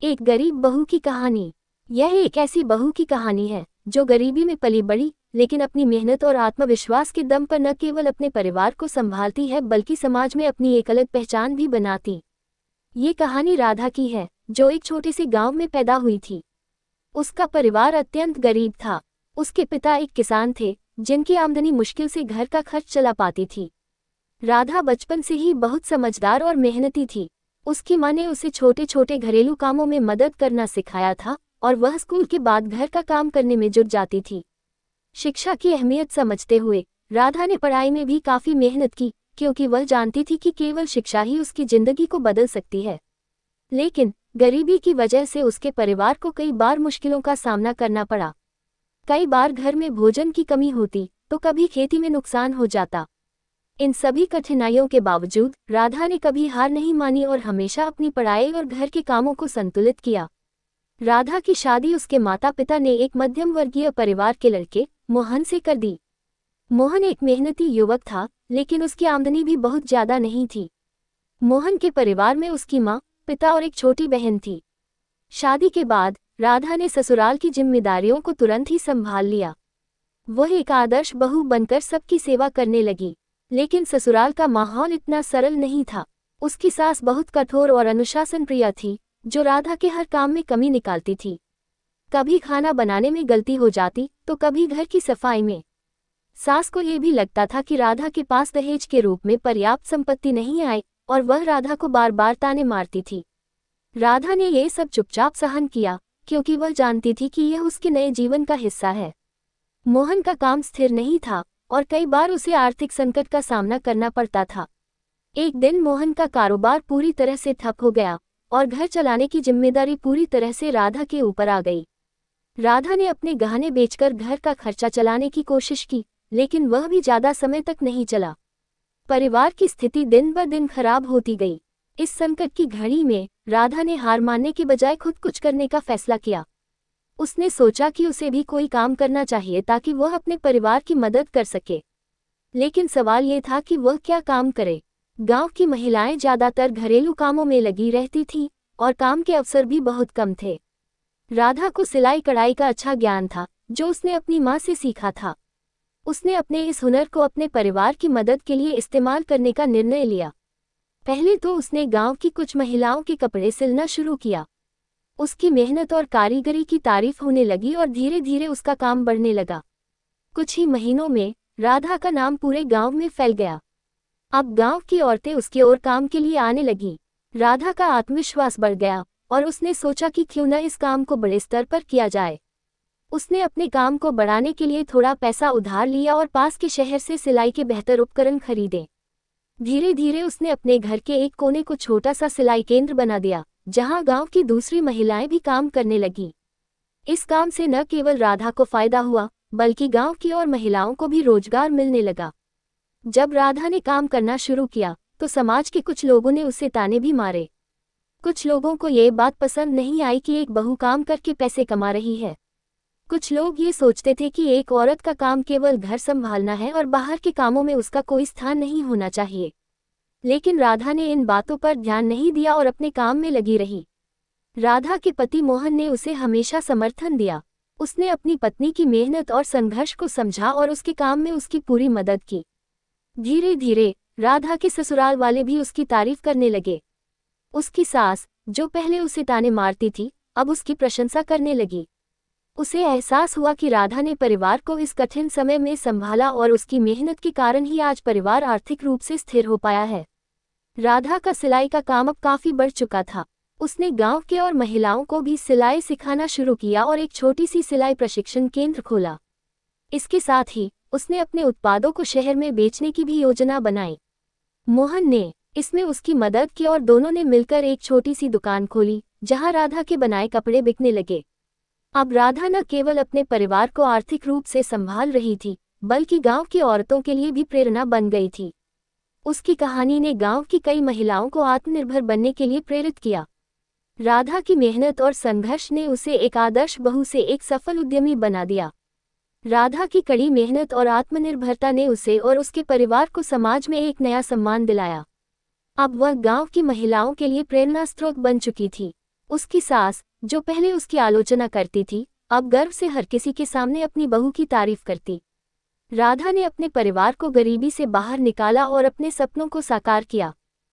एक गरीब बहू की कहानी। यह एक ऐसी बहू की कहानी है जो गरीबी में पली बड़ी, लेकिन अपनी मेहनत और आत्मविश्वास के दम पर न केवल अपने परिवार को संभालती है बल्कि समाज में अपनी एक अलग पहचान भी बनाती। ये कहानी राधा की है, जो एक छोटे से गांव में पैदा हुई थी। उसका परिवार अत्यंत गरीब था। उसके पिता एक किसान थे, जिनकी आमदनी मुश्किल से घर का खर्च चला पाती थी। राधा बचपन से ही बहुत समझदार और मेहनती थी। उसकी माँ ने उसे छोटे छोटे घरेलू कामों में मदद करना सिखाया था और वह स्कूल के बाद घर का काम करने में जुट जाती थी। शिक्षा की अहमियत समझते हुए राधा ने पढ़ाई में भी काफ़ी मेहनत की, क्योंकि वह जानती थी कि केवल शिक्षा ही उसकी जिंदगी को बदल सकती है। लेकिन गरीबी की वजह से उसके परिवार को कई बार मुश्किलों का सामना करना पड़ा। कई बार घर में भोजन की कमी होती तो कभी खेती में नुकसान हो जाता। इन सभी कठिनाइयों के बावजूद राधा ने कभी हार नहीं मानी और हमेशा अपनी पढ़ाई और घर के कामों को संतुलित किया। राधा की शादी उसके माता पिता ने एक मध्यम वर्गीय परिवार के लड़के मोहन से कर दी। मोहन एक मेहनती युवक था, लेकिन उसकी आमदनी भी बहुत ज्यादा नहीं थी। मोहन के परिवार में उसकी माँ, पिता और एक छोटी बहन थी। शादी के बाद राधा ने ससुराल की जिम्मेदारियों को तुरंत ही संभाल लिया। वह एक आदर्श बहू बनकर सबकी सेवा करने लगी। लेकिन ससुराल का माहौल इतना सरल नहीं था। उसकी सास बहुत कठोर और अनुशासन प्रिय थी, जो राधा के हर काम में कमी निकालती थी। कभी खाना बनाने में गलती हो जाती तो कभी घर की सफाई में। सास को यह भी लगता था कि राधा के पास दहेज के रूप में पर्याप्त संपत्ति नहीं आई और वह राधा को बार बार ताने मारती थी। राधा ने यह सब चुपचाप सहन किया, क्योंकि वह जानती थी कि यह उसके नए जीवन का हिस्सा है। मोहन का काम स्थिर नहीं था और कई बार उसे आर्थिक संकट का सामना करना पड़ता था। एक दिन मोहन का कारोबार पूरी तरह से ठप हो गया और घर चलाने की जिम्मेदारी पूरी तरह से राधा के ऊपर आ गई। राधा ने अपने गहने बेचकर घर का खर्चा चलाने की कोशिश की, लेकिन वह भी ज्यादा समय तक नहीं चला। परिवार की स्थिति दिन ब दिन खराब होती गई। इस संकट की घड़ी में राधा ने हार मानने के बजाय खुद कुछ करने का फैसला किया। उसने सोचा कि उसे भी कोई काम करना चाहिए ताकि वह अपने परिवार की मदद कर सके। लेकिन सवाल ये था कि वह क्या काम करे। गांव की महिलाएं ज्यादातर घरेलू कामों में लगी रहती थीं और काम के अवसर भी बहुत कम थे। राधा को सिलाई कढ़ाई का अच्छा ज्ञान था, जो उसने अपनी माँ से सीखा था। उसने अपने इस हुनर को अपने परिवार की मदद के लिए इस्तेमाल करने का निर्णय लिया। पहले तो उसने गांव की कुछ महिलाओं के कपड़े सिलना शुरू किया। उसकी मेहनत और कारीगरी की तारीफ होने लगी और धीरे धीरे उसका काम बढ़ने लगा। कुछ ही महीनों में राधा का नाम पूरे गांव में फैल गया। अब गांव की औरतें उसकी ओर काम के लिए आने लगीं। राधा का आत्मविश्वास बढ़ गया और उसने सोचा कि क्यों न इस काम को बड़े स्तर पर किया जाए। उसने अपने काम को बढ़ाने के लिए थोड़ा पैसा उधार लिया और पास के शहर से सिलाई के बेहतर उपकरण खरीदे। धीरे धीरे उसने अपने घर के एक कोने को छोटा सा सिलाई केंद्र बना दिया, जहां गांव की दूसरी महिलाएं भी काम करने लगीं। इस काम से न केवल राधा को फायदा हुआ, बल्कि गांव की और महिलाओं को भी रोजगार मिलने लगा। जब राधा ने काम करना शुरू किया तो समाज के कुछ लोगों ने उसे ताने भी मारे। कुछ लोगों को ये बात पसंद नहीं आई कि एक बहू काम करके पैसे कमा रही है। कुछ लोग ये सोचते थे कि एक औरत का काम केवल घर संभालना है और बाहर के कामों में उसका कोई स्थान नहीं होना चाहिए। लेकिन राधा ने इन बातों पर ध्यान नहीं दिया और अपने काम में लगी रही। राधा के पति मोहन ने उसे हमेशा समर्थन दिया। उसने अपनी पत्नी की मेहनत और संघर्ष को समझा और उसके काम में उसकी पूरी मदद की। धीरे धीरे राधा के ससुराल वाले भी उसकी तारीफ करने लगे। उसकी सास, जो पहले उसे ताने मारती थी, अब उसकी प्रशंसा करने लगी। उसे एहसास हुआ कि राधा ने परिवार को इस कठिन समय में संभाला और उसकी मेहनत के कारण ही आज परिवार आर्थिक रूप से स्थिर हो पाया है। राधा का सिलाई का काम अब काफी बढ़ चुका था। उसने गांव के और महिलाओं को भी सिलाई सिखाना शुरू किया और एक छोटी सी सिलाई प्रशिक्षण केंद्र खोला। इसके साथ ही उसने अपने उत्पादों को शहर में बेचने की भी योजना बनाई। मोहन ने इसमें उसकी मदद की और दोनों ने मिलकर एक छोटी सी दुकान खोली, जहां राधा के बनाए कपड़े बिकने लगे। अब राधा न केवल अपने परिवार को आर्थिक रूप से संभाल रही थी, बल्कि गांव की औरतों के लिए भी प्रेरणा बन गई थी। उसकी कहानी ने गांव की कई महिलाओं को आत्मनिर्भर बनने के लिए प्रेरित किया। राधा की मेहनत और संघर्ष ने उसे एक आदर्श बहू से एक सफल उद्यमी बना दिया। राधा की कड़ी मेहनत और आत्मनिर्भरता ने उसे और उसके परिवार को समाज में एक नया सम्मान दिलाया। अब वह गांव की महिलाओं के लिए प्रेरणा स्रोत बन चुकी थी। उसकी सास, जो पहले उसकी आलोचना करती थी, अब गर्व से हर किसी के सामने अपनी बहू की तारीफ करती। राधा ने अपने परिवार को गरीबी से बाहर निकाला और अपने सपनों को साकार किया।